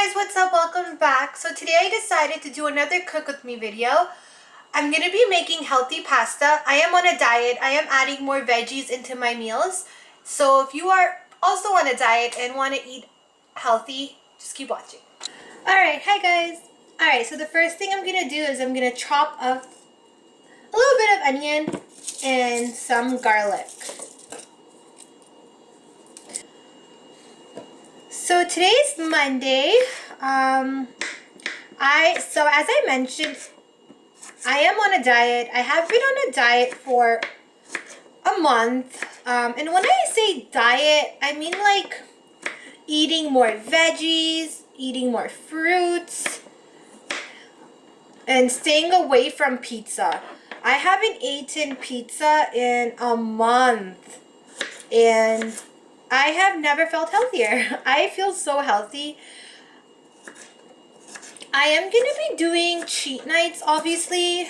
guys, what's up? Welcome back. So today I decided to do another cook with me video. I'm going to be making healthy pasta. I am on a diet. I am adding more veggies into my meals. So if you are also on a diet and want to eat healthy, just keep watching. Alright, hi guys. Alright, so the first thing I'm going to do is I'm going to chop up a little bit of onion and some garlic. So today's Monday. So as I mentioned, I am on a diet. I have been on a diet for a month. And when I say diet, I mean like eating more veggies, eating more fruits, and staying away from pizza. I haven't eaten pizza in a month, and I have never felt healthier. I feel so healthy. I am going to be doing cheat nights, obviously,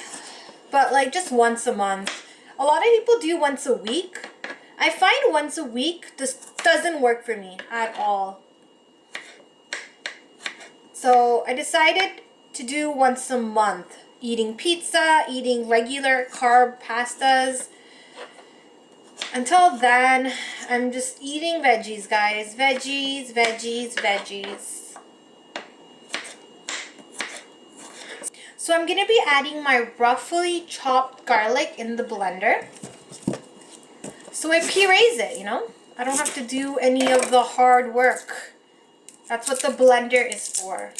but like just once a month. A lot of people do once a week. I find once a week just doesn't work for me at all. So I decided to do once a month. Eating pizza, eating regular carb pastas. Until then, I'm just eating veggies, guys. Veggies, veggies, veggies. So I'm going to be adding my roughly chopped garlic in the blender. So it purees it, you know? I don't have to do any of the hard work. That's what the blender is for.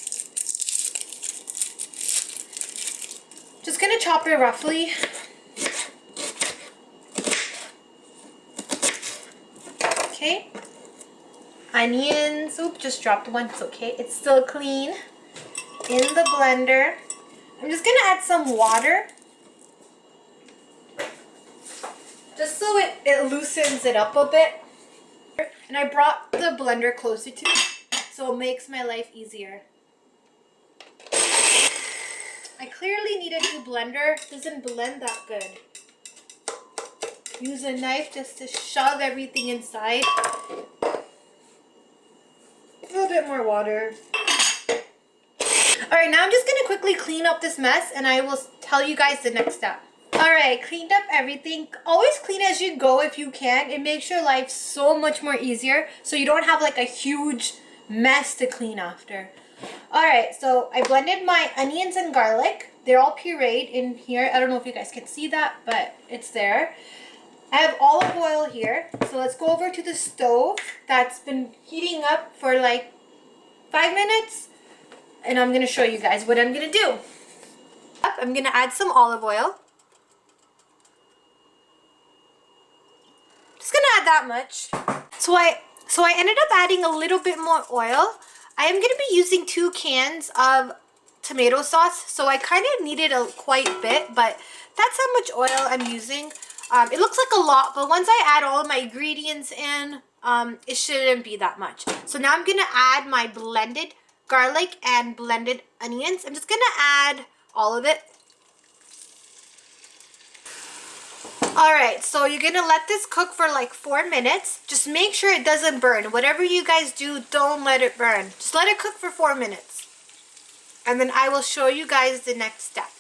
Just going to chop it roughly. Okay. Onions. Oop, just dropped one. It's okay. It's still clean. In the blender. I'm just going to add some water. Just so it loosens it up a bit. And I brought the blender closer to me, so it makes my life easier. I clearly need a new blender. It doesn't blend that good. Use a knife just to shove everything inside. A little bit more water. Alright, now I'm just going to quickly clean up this mess and I will tell you guys the next step. Alright, cleaned up everything. Always clean as you go if you can. It makes your life so much more easier so you don't have like a huge mess to clean after. Alright, so I blended my onions and garlic. They're all pureed in here. I don't know if you guys can see that, but it's there. I have olive oil here. So let's go over to the stove that's been heating up for like 5 minutes. And I'm going to show you guys what I'm going to do. I'm going to add some olive oil. Just going to add that much. So I ended up adding a little bit more oil. I am going to be using 2 cans of tomato sauce. So I kind of needed quite a bit, but that's how much oil I'm using. It looks like a lot, but once I add all of my ingredients in, it shouldn't be that much. So now I'm going to add my blended garlic and blended onions. I'm just going to add all of it. Alright, so you're going to let this cook for like 4 minutes. Just make sure it doesn't burn. Whatever you guys do, don't let it burn. Just let it cook for 4 minutes. And then I will show you guys the next step.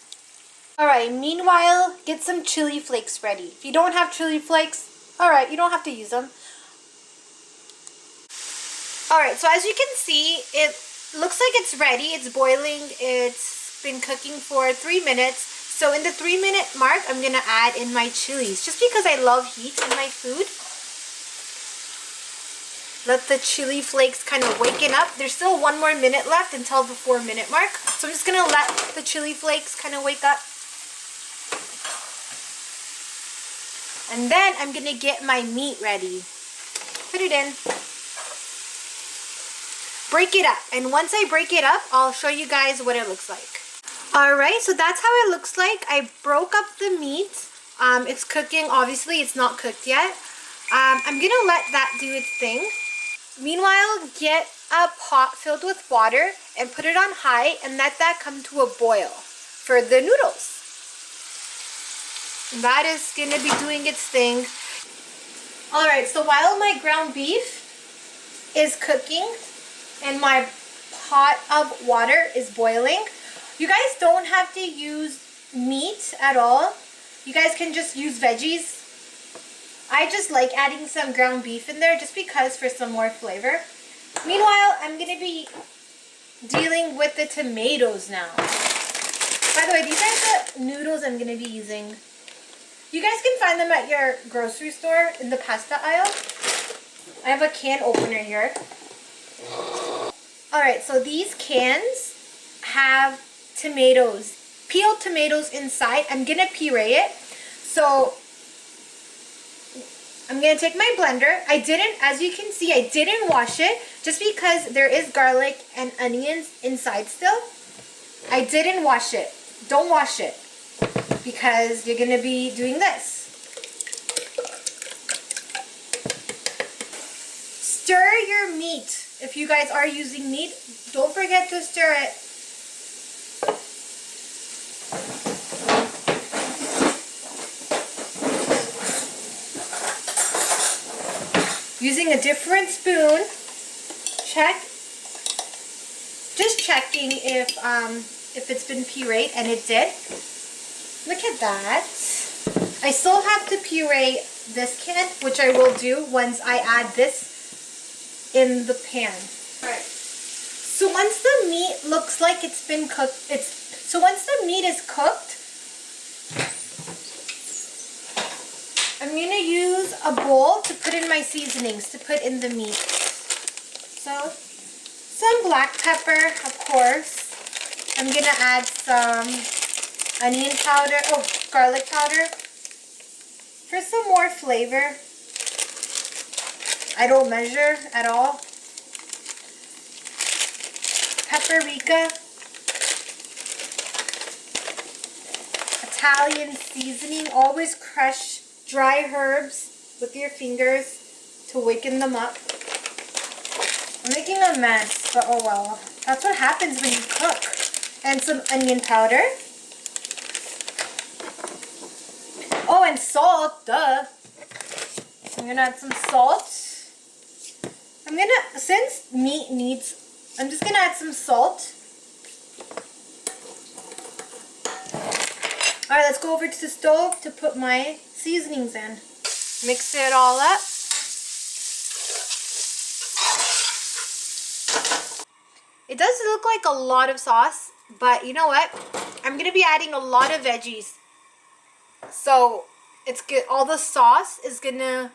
Alright, meanwhile, get some chili flakes ready. If you don't have chili flakes, alright, you don't have to use them. Alright, so as you can see, it looks like it's ready. It's boiling. It's been cooking for 3 minutes. So in the 3-minute mark, I'm going to add in my chilies. Just because I love heat in my food. Let the chili flakes kind of waken up. There's still 1 more minute left until the 4-minute mark. So I'm just going to let the chili flakes kind of wake up. And then I'm going to get my meat ready. Put it in. Break it up, and once I break it up, I'll show you guys what it looks like. Alright, so that's how it looks like. I broke up the meat. It's cooking. Obviously, it's not cooked yet. I'm going to let that do its thing. Meanwhile, get a pot filled with water and put it on high and let that come to a boil for the noodles. And that is going to be doing its thing. Alright, so while my ground beef is cooking and my pot of water is boiling. You guys don't have to use meat at all. You guys can just use veggies. I just like adding some ground beef in there just because for some more flavor. Meanwhile, I'm going to be dealing with the tomatoes now. By the way, these are the noodles I'm going to be using. You guys can find them at your grocery store in the pasta aisle. I have a can opener here. Alright, so these cans have tomatoes, peeled tomatoes inside. I'm going to puree it. So I'm going to take my blender. As you can see, I didn't wash it just because there is garlic and onions inside still. I didn't wash it. Don't wash it because you're going to be doing this. Stir your meat. If you guys are using meat, don't forget to stir it. Using a different spoon, just checking if it's been pureed, and it did. Look at that. I still have to puree this can, which I will do once I add this in the pan. Alright. So once the meat looks like it's been cooked, once the meat is cooked, I'm going to use a bowl to put in my seasonings, to put in the meat. So, some black pepper, of course. I'm going to add some onion powder, garlic powder. For some more flavor. I don't measure at all. Paprika. Italian seasoning. Always crush dry herbs with your fingers to waken them up. I'm making a mess, but oh well. That's what happens when you cook. And some onion powder. Oh, and salt, duh. I'm gonna add some salt. Since meat needs, I'm just gonna add some salt. Alright, let's go over to the stove to put my seasonings in. Mix it all up. It does look like a lot of sauce, but you know what? I'm going to be adding a lot of veggies. So it's good. All the sauce is going to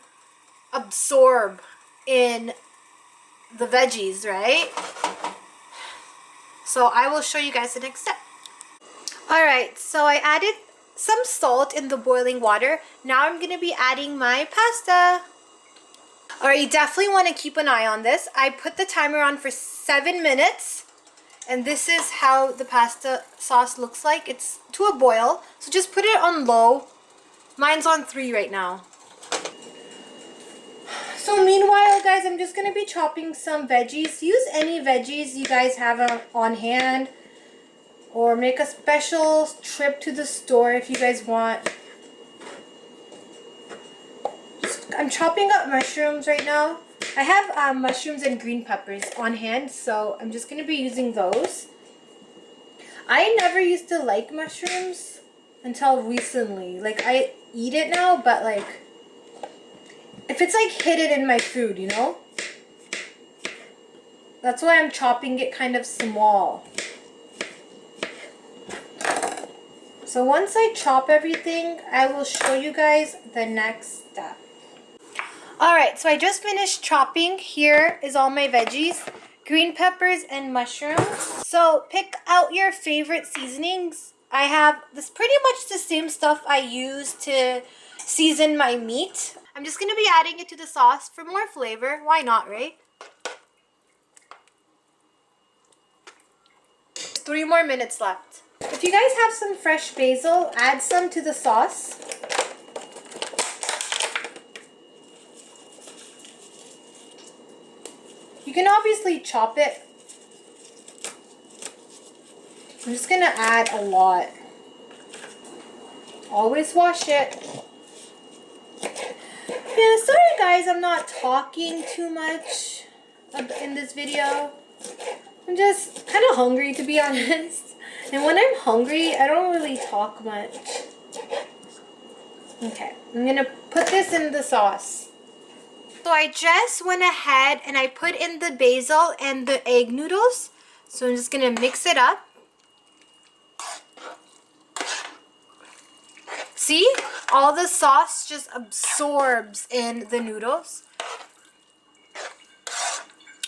absorb in the veggies, right? So I will show you guys the next step. Alright, so I added some salt in the boiling water. Now I'm going to be adding my pasta. Alright, you definitely want to keep an eye on this. I put the timer on for 7 minutes. And this is how the pasta sauce looks like. It's to a boil. So just put it on low. Mine's on 3 right now. So meanwhile, guys, I'm just going to be chopping some veggies. Use any veggies you guys have on hand. Or make a special trip to the store if you guys want. I'm chopping up mushrooms right now. I have mushrooms and green peppers on hand, so I'm just going to be using those. I never used to like mushrooms until recently. Like, I eat it now, but like, if it's like hidden in my food, you know? That's why I'm chopping it kind of small. So once I chop everything, I will show you guys the next step. Alright, so I just finished chopping. Here is all my veggies, green peppers and mushrooms. So pick out your favorite seasonings. I have this pretty much the same stuff I use to season my meat. I'm just going to be adding it to the sauce for more flavor. Why not, right? 3 more minutes left. If you guys have some fresh basil, add some to the sauce. You can obviously chop it. I'm just going to add a lot. Always wash it. Yeah, sorry guys, I'm not talking too much in this video. I'm just kind of hungry, to be honest. And when I'm hungry, I don't really talk much. Okay, I'm gonna put this in the sauce. So I just went ahead and I put in the basil and the egg noodles. So I'm just gonna mix it up. See? All the sauce just absorbs in the noodles.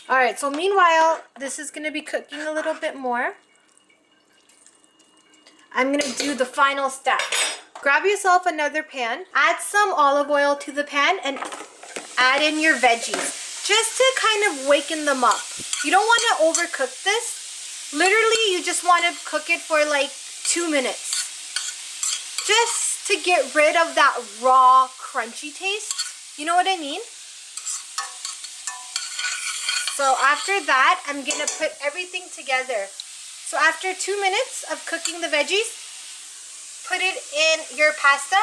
Alright, so meanwhile, this is gonna be cooking a little bit more. I'm gonna do the final step. Grab yourself another pan, add some olive oil to the pan, and add in your veggies just to kind of waken them up. You don't want to overcook this. Literally, you just want to cook it for like 2 minutes. Just to get rid of that raw, crunchy taste. You know what I mean? So after that, I'm gonna put everything together. So after 2 minutes of cooking the veggies, put it in your pasta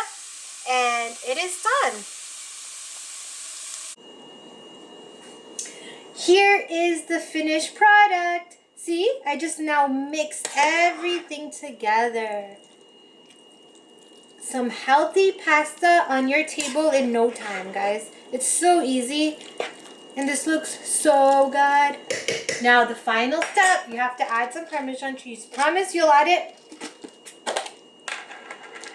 and it is done. Here is the finished product. See, I just now mixed everything together. Some healthy pasta on your table in no time, guys. It's so easy. And this looks so good. Now the final step, you have to add some Parmesan cheese. Promise you'll add it.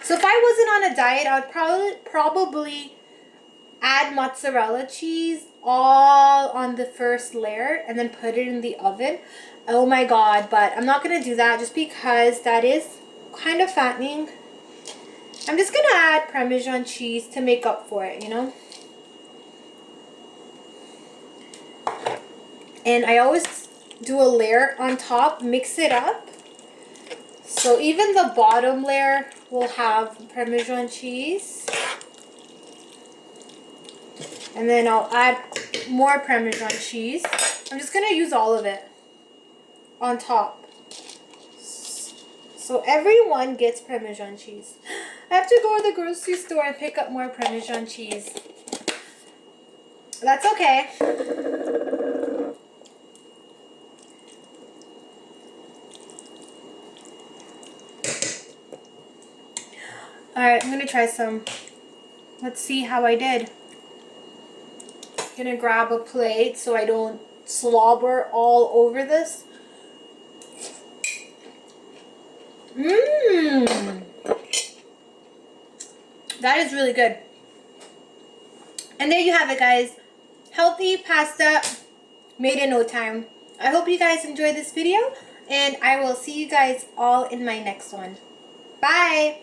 So if I wasn't on a diet, I would probably add mozzarella cheese all on the first layer and then put it in the oven. Oh my god, but I'm not going to do that just because that is kind of fattening. I'm just going to add Parmesan cheese to make up for it, you know. And I always do a layer on top, mix it up. So even the bottom layer will have Parmesan cheese. And then I'll add more Parmesan cheese. I'm just going to use all of it on top. So everyone gets Parmesan cheese. I have to go to the grocery store and pick up more Parmesan cheese. That's okay. Alright, I'm going to try some. Let's see how I did. I'm going to grab a plate so I don't slobber all over this. Mmm! That is really good. And there you have it, guys. Healthy pasta made in no time. I hope you guys enjoyed this video, and I will see you guys all in my next one. Bye!